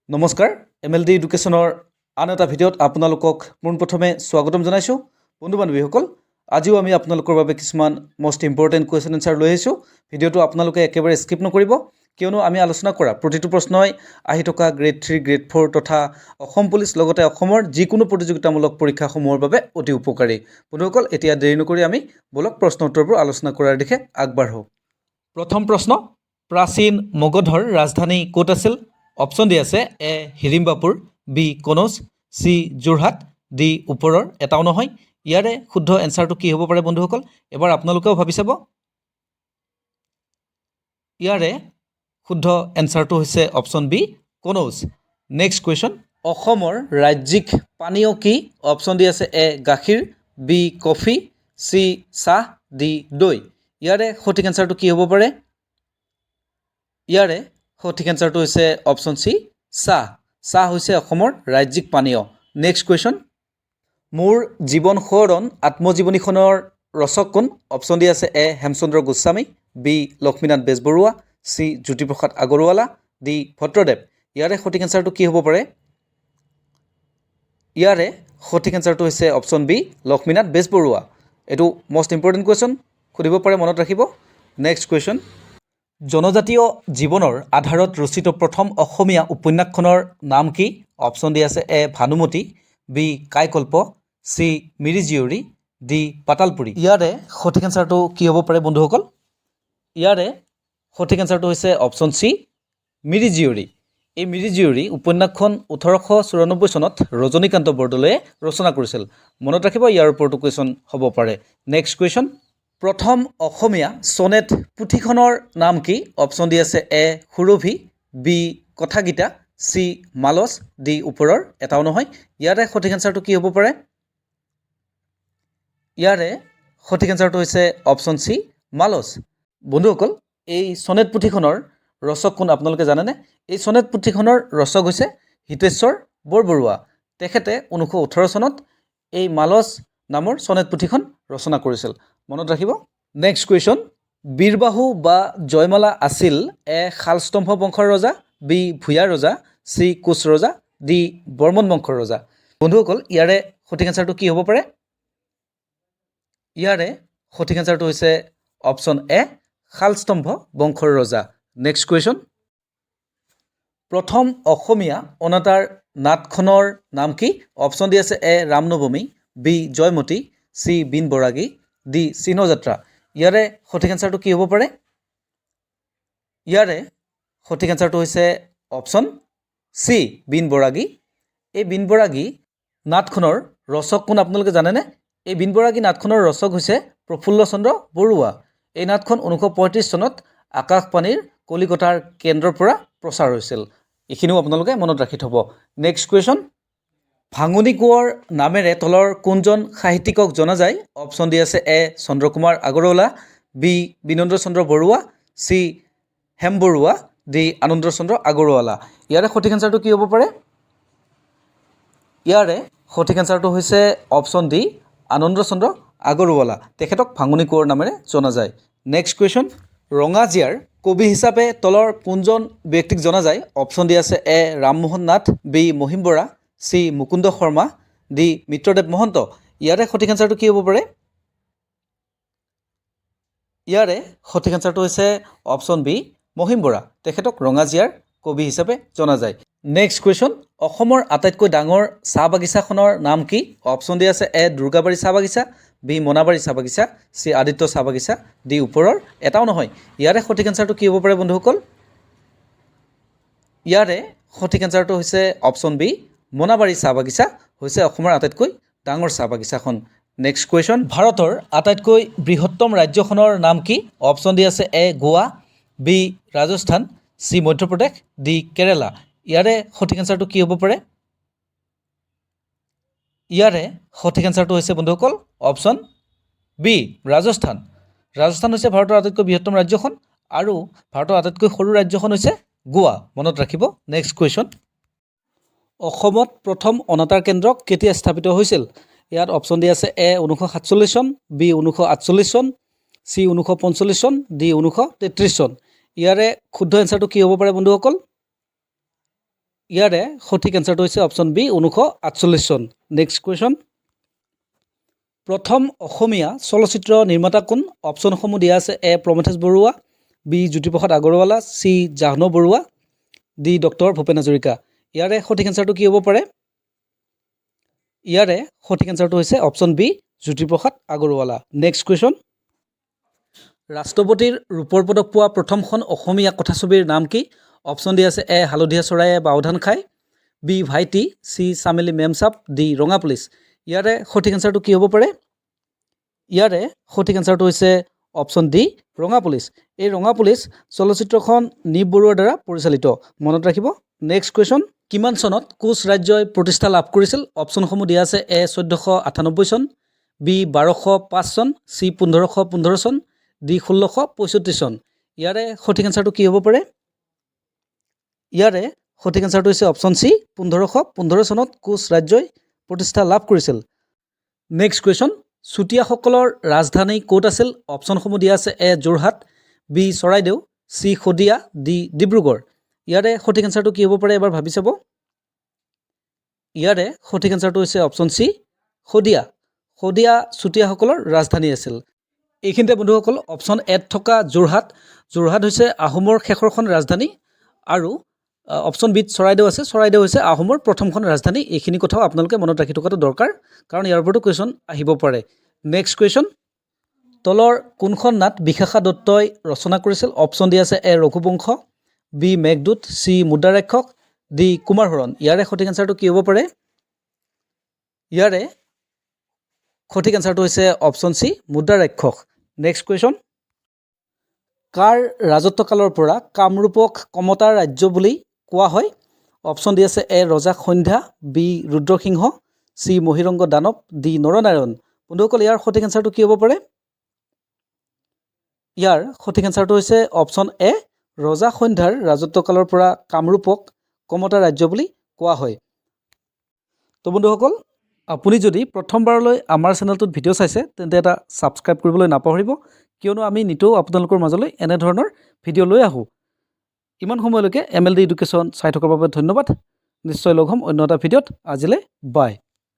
নমস্কাৰ MLD এডুকেশ্যনৰ আন এটা ভিডিঅ'ত আপোনালোকক পোনপ্ৰথমে স্বাগতম জনাইছোঁ বন্ধু বান্ধৱীসকল আজিও আমি আপোনালোকৰ বাবে কিছুমান মোষ্ট ইম্পৰ্টেণ্ট কুৱেশ্যন এনসাৰ লৈ আহিছোঁ ভিডিঅ'টো আপোনালোকে একেবাৰে স্কিপ নকৰিব কিয়নো আমি আলোচনা কৰা প্ৰতিটো প্ৰশ্নই আহি থকা গ্ৰেড 3 গ্ৰেড 4 তথা অসম পুলিচ লগতে অসমৰ যিকোনো প্ৰতিযোগিতামূলক পৰীক্ষাসমূহৰ বাবে অতি উপকাৰী বন্ধুসকল এতিয়া দেৰি নকৰি আমি বলক প্ৰশ্ন উত্তৰবোৰ আলোচনা কৰাৰ দিশে আগবাঢ়ো প্ৰথম প্ৰশ্ন প্ৰাচীন মগধৰ ৰাজধানী ক'ত আছিল অপশ্যন দি আছে A Hidimbapur B Kannauj C Jorhat D ওপৰৰ এটাও নহয় ইয়াৰে শুদ্ধ এনসাৰটো কি হ'ব পাৰে বন্ধুসকল এবাৰ আপোনালোকেও ভাবি চাব ইয়াৰে শুদ্ধ এনসাৰটো হৈছে option B Kannauj next question অসমৰ ৰাজ্যিক পানীয় কি অপশ্যন দি আছে এ গাখীৰ বি কফি চি চাহ ডি দৈ ইয়াৰে সঠিক এনসাৰটো কি হ'ব পাৰে ইয়াৰে সঠিক এনসাৰটো হৈছে অপশ্যন চি চাহ চাহ হৈছে অসমৰ ৰাজ্যিক পানীয় নেক্সট কুৱেশ্যন মোৰ জীৱন সোঁৱৰণ আত্মজীৱনীখনৰ ৰচক কোন অপশ্যন দি আছে A Hemchandra Goswami B Lakshminath Bezbaroa C Jyotiprasad Agarwala D Bhattadev ইয়াৰে সঠিক এনসাৰটো কি হ'ব পাৰে ইয়াৰে সঠিক এনসাৰটো হৈছে অপশ্যন বি লক্ষ্মীনাথ বেজবৰুৱা এইটো মোষ্ট ইম্পৰ্টেণ্ট কুৱেশ্যন সুধিব পাৰে মনত ৰাখিব নেক্সট কুৱেশ্যন জনজাতীয় জীৱনৰ আধাৰত ৰচিত প্ৰথম অসমীয়া উপন্যাসখনৰ নাম কি অপশ্যন দি আছে এ Bhanumati B কাইকল্প C Mirijiyori D পাতালপুৰী ইয়াৰে সঠিক এনসাৰটো কি হ'ব পাৰে বন্ধুসকল ইয়াৰে সঠিক এনসাৰটো হৈছে অপশ্যন চি মিৰিজীয়ৰী এই মিৰিজীয়ৰী উপন্যাসখন 1894 চনত ৰজনীকান্ত বৰদলৈয়ে ৰচনা কৰিছিল মনত ৰাখিব ইয়াৰ ওপৰতো কুৱেশ্যন হ'ব পাৰে নেক্সট কুৱেশ্যন প্ৰথম অসমীয়া সনেট পুথিখনৰ নাম কি অপশ্যন দি আছে এ সুৰভি বি কথাগীতা চি মালচ ডি ওপৰৰ এটাও নহয় ইয়াৰে সঠিক এনসাৰটো কি হ'ব পাৰে ইয়াৰে সঠিক এনসাৰটো হৈছে অপশ্যন চি মালচ বন্ধুসকল এই সনেট পুথিখনৰ ৰচক কোন আপোনালোকে জানেনে এই সনেট পুথিখনৰ ৰচক হৈছে হিতেশ্বৰ বৰবৰুৱা তেখেতে 1918 চনত এই মালচ নামৰ সনেট পুথিখন ৰচনা কৰিছিল মনত ৰাখিব নেক্সট কুৱেশ্যন বীৰবাহু বা জয়মালা আছিল এ শালস্তম্ভ বংশৰ ৰজা বি ভূঞা ৰজা চি কোচ ৰজা ডি বৰ্মন বংশৰ ৰজা বন্ধুসকল ইয়াৰে সঠিক এনসাৰটো কি হ'ব পাৰে ইয়াৰে সঠিক এনসাৰটো হৈছে অপশ্যন এ শালস্তম্ভ বংশৰ ৰজা নেক্সট কুৱেশ্যন প্ৰথম অসমীয়া অনাতাঁৰ নাটখনৰ নাম কি অপশ্যন দি আছে A Ramnavami B Joymoti C Bin Baragi D Chihnayatra ইয়াৰে সঠিক এনসাৰটো কি হ'ব পাৰে ইয়াৰে সঠিক এনসাৰটো হৈছে অপশ্যন চি বিন বৰাগী এই বিন বৰাগী নাটখনৰ ৰচক কোন আপোনালোকে জানেনে এই বিন বৰাগী নাটখনৰ ৰচক হৈছে প্ৰফুল্ল চন্দ্ৰ বৰুৱা এই নাটখন 1935 চনত আকাশবাণীৰ কলিকতাৰ কেন্দ্ৰৰ পৰা প্ৰচাৰ হৈছিল এইখিনিও আপোনালোকে মনত ৰাখি থ'ব নেক্সট কুৱেশ্যন ভাঙনি কোঁৱৰ নামেৰে তলৰ কোনজন সাহিত্যিকক জনা যায় অপশ্যন দি আছে এ চন্দ্ৰকুমাৰ আগৰৱালা বি বিনন্দ চন্দ্ৰ বৰুৱা চি হেম বৰুৱা ডি আনন্দ চন্দ্ৰ আগৰৱালা ইয়াৰে সঠিক এনসাৰটো কি হ'ব পাৰে ইয়াৰে সঠিক এনসাৰটো হৈছে অপশ্যন ডি আনন্দ চন্দ্ৰ আগৰৱালা তেখেতক ভাঙনি কোঁৱৰ নামেৰে জনা যায় নেক্সট কুৱেশ্যন ৰঙাজিয়াৰ কবি হিচাপে তলৰ কোনজন ব্যক্তিক জনা যায় অপশ্যন দি আছে A Rammohan Nath B Mahim Bora C Mukunda Sharma D Mitradev Mahanta ইয়াৰে সঠিক এনসাৰটো কি হ'ব পাৰে ইয়াৰে সঠিক এনসাৰটো হৈছে অপশ্যন বি মহিম বৰা তেখেতক ৰঙাজিয়াৰ কবি হিচাপে জনা যায় নেক্সট কুৱেশ্যন অসমৰ আটাইতকৈ ডাঙৰ চাহ বাগিচাখনৰ নাম কি অপশ্যন দি আছে এ দুৰ্গাবাৰী চাহ বাগিচা বি মনাবাৰী চাহ বাগিচা চি আদিত্য চাহ বাগিচা ডি ওপৰৰ এটাও নহয় ইয়াৰে সঠিক এনসাৰটো কি হ'ব পাৰে বন্ধুসকল ইয়াৰে সঠিক এনসাৰটো হৈছে অপশ্যন বি মনাবাৰী চাহ বাগিচা হৈছে অসমৰ আটাইতকৈ ডাঙৰ চাহ বাগিচাখন নেক্সট কুৱেশ্যন ভাৰতৰ আটাইতকৈ বৃহত্তম ৰাজ্যখনৰ নাম কি অপশ্যন দি আছে এ গোৱা B Rajasthan C Madhya Pradesh D কেৰেলা ইয়াৰে সঠিক এনসাৰটো কি হ'ব পাৰে ইয়াৰে সঠিক এনসাৰটো হৈছে বন্ধুসকল অপশ্যন বি ৰাজস্থান ৰাজস্থান হৈছে ভাৰতৰ আটাইতকৈ বৃহত্তম ৰাজ্যখন আৰু ভাৰতৰ আটাইতকৈ সৰু ৰাজ্যখন হৈছে গোৱা মনত ৰাখিব নেক্সট কুৱেশ্যন অসমত প্ৰথম অনাতাঁৰ কেন্দ্ৰ কেতিয়া স্থাপিত হৈছিল ইয়াত অপশ্যন দি আছে এ 1947 চন বি 1948 চন চি 1945 চন ডি 1933 চন ইয়াৰে শুদ্ধ এনসাৰটো কি হ'ব পাৰে বন্ধুসকল ইয়াৰে সঠিক এনচাৰটো হৈছে অপশ্যন বি 1948 চন নেক্সট কুৱেশ্যন প্ৰথম অসমীয়া চলচ্চিত্ৰ নিৰ্মাতা কোন অপশ্যনসমূহ দিয়া আছে A Pramathesh Barua B Jyotiprasad Agarwala C Jahnu Barua D doctor Bhupen Hazarika ইয়াৰে সঠিক এনচাৰটো কি হ'ব পাৰে ইয়াৰে সঠিক এনচাৰটো হৈছে option B Jyotiprasad Agarwala next question ৰাষ্ট্ৰপতিৰ ৰূপৰ পদক পোৱা প্ৰথমখন অসমীয়া কথাছবিৰ নাম কি অপশ্যন দিয়া আছে এ হালধীয়া চৰায়ে বাওধান খায় বি ভাইটি চি চামেলি মেমচাপ ডি ৰঙা পুলিচ ইয়াৰে সঠিক এনচাৰটো কি হ'ব পাৰে ইয়াৰে সঠিক এনচাৰটো হৈছে অপশ্যন ডি ৰঙা পুলিচ এই ৰঙা পুলিচ চলচ্চিত্ৰখন নিপ বৰুৱাৰ দ্বাৰা পৰিচালিত মনত ৰাখিব নেক্সট কুৱেশ্যন কিমান চনত কোচ ৰাজ্যই প্ৰতিষ্ঠা লাভ কৰিছিল অপশ্যনসমূহ দিয়া আছে এ 1498 চন বি 1205 চন চি 1515 চন ডি 1665 চন ইয়াৰে সঠিক এনচাৰটো কি হ'ব পাৰে ইয়াৰে সঠিক এনচাৰটো হৈছে অপশ্যন চি 1515 চনত কোচ ৰাজ্যই প্ৰতিষ্ঠা লাভ কৰিছিল নেক্সট কুৱেশ্যন চুতীয়াসকলৰ ৰাজধানী ক'ত আছিল অপশ্যনসমূহ দিয়া আছে A Jorhat B Charaideo C Sadiya D Dibrugarh ইয়াৰে সঠিক এনচাৰটো কি হ'ব পাৰে এবাৰ ভাবি চাব ইয়াৰে সঠিক এনচাৰটো হৈছে অপশ্যন চি শদিয়া শদিয়া চুতীয়াসকলৰ ৰাজধানী আছিল এইখিনিতে বন্ধুসকল অপশ্যন এত থকা যোৰহাট হৈছে আহোমৰ শেষৰখন ৰাজধানী আৰু অপশ্যন বিত চৰাইদেউ আছে চৰাইদেউ হৈছে আহোমৰ প্ৰথমখন ৰাজধানী এইখিনি কথাও আপোনালোকে মনত ৰাখি থকাটো দৰকাৰ কাৰণ ইয়াৰ ওপৰতো কুৱেশ্যন আহিব পাৰে নেক্সট কুৱেশ্যন তলৰ কোনখন নাট বিশাখা দত্তই ৰচনা কৰিছিল অপশ্যন দিয়া আছে এ ৰঘুবংশ বি মেঘদূত চি মুদ্ৰা ৰাক্ষস ডি কুমাৰ হৰণ ইয়াৰে সঠিক এনচাৰটো কি হ'ব পাৰে ইয়াৰে সঠিক এনচাৰটো হৈছে অপশ্যন চি মুদ্ৰা ৰাক্ষস নেক্সট কুৱেশ্যন কাৰ ৰাজত্বকালৰ পৰা কামৰূপক কমতাৰ ৰাজ্য বুলি কোৱা হয় অপশ্যন দি আছে এ ৰজা সন্ধ্যা বি ৰুদ্ৰসিংহ চি মহিৰংগ দানৱ ডি নৰনাৰায়ণ বন্ধুসকল ইয়াৰ সঠিক এনচাৰটো কি হ'ব পাৰে ইয়াৰ সঠিক এনচাৰটো হৈছে অপশ্যন এ ৰজা সন্ধ্যাৰ ৰাজত্বকালৰ পৰা কামৰূপক কমতা ৰাজ্য বুলি কোৱা হয় তো বন্ধুসকল আপুনি যদি প্ৰথমবাৰলৈ আমাৰ চেনেলটোত ভিডিঅ' চাইছে তেন্তে এটা ছাবস্ক্ৰাইব কৰিবলৈ নাপাহৰিব কিয়নো আমি নিতৌ আপোনালোকৰ মাজলৈ এনেধৰণৰ ভিডিঅ' লৈ আহোঁ ইমান সময়লৈকে MLD এডুকেশ্যন চাই থকাৰ বাবে ধন্যবাদ নিশ্চয় লগ হ'ম অন্য এটা ভিডিঅ'ত আজিলৈ বাই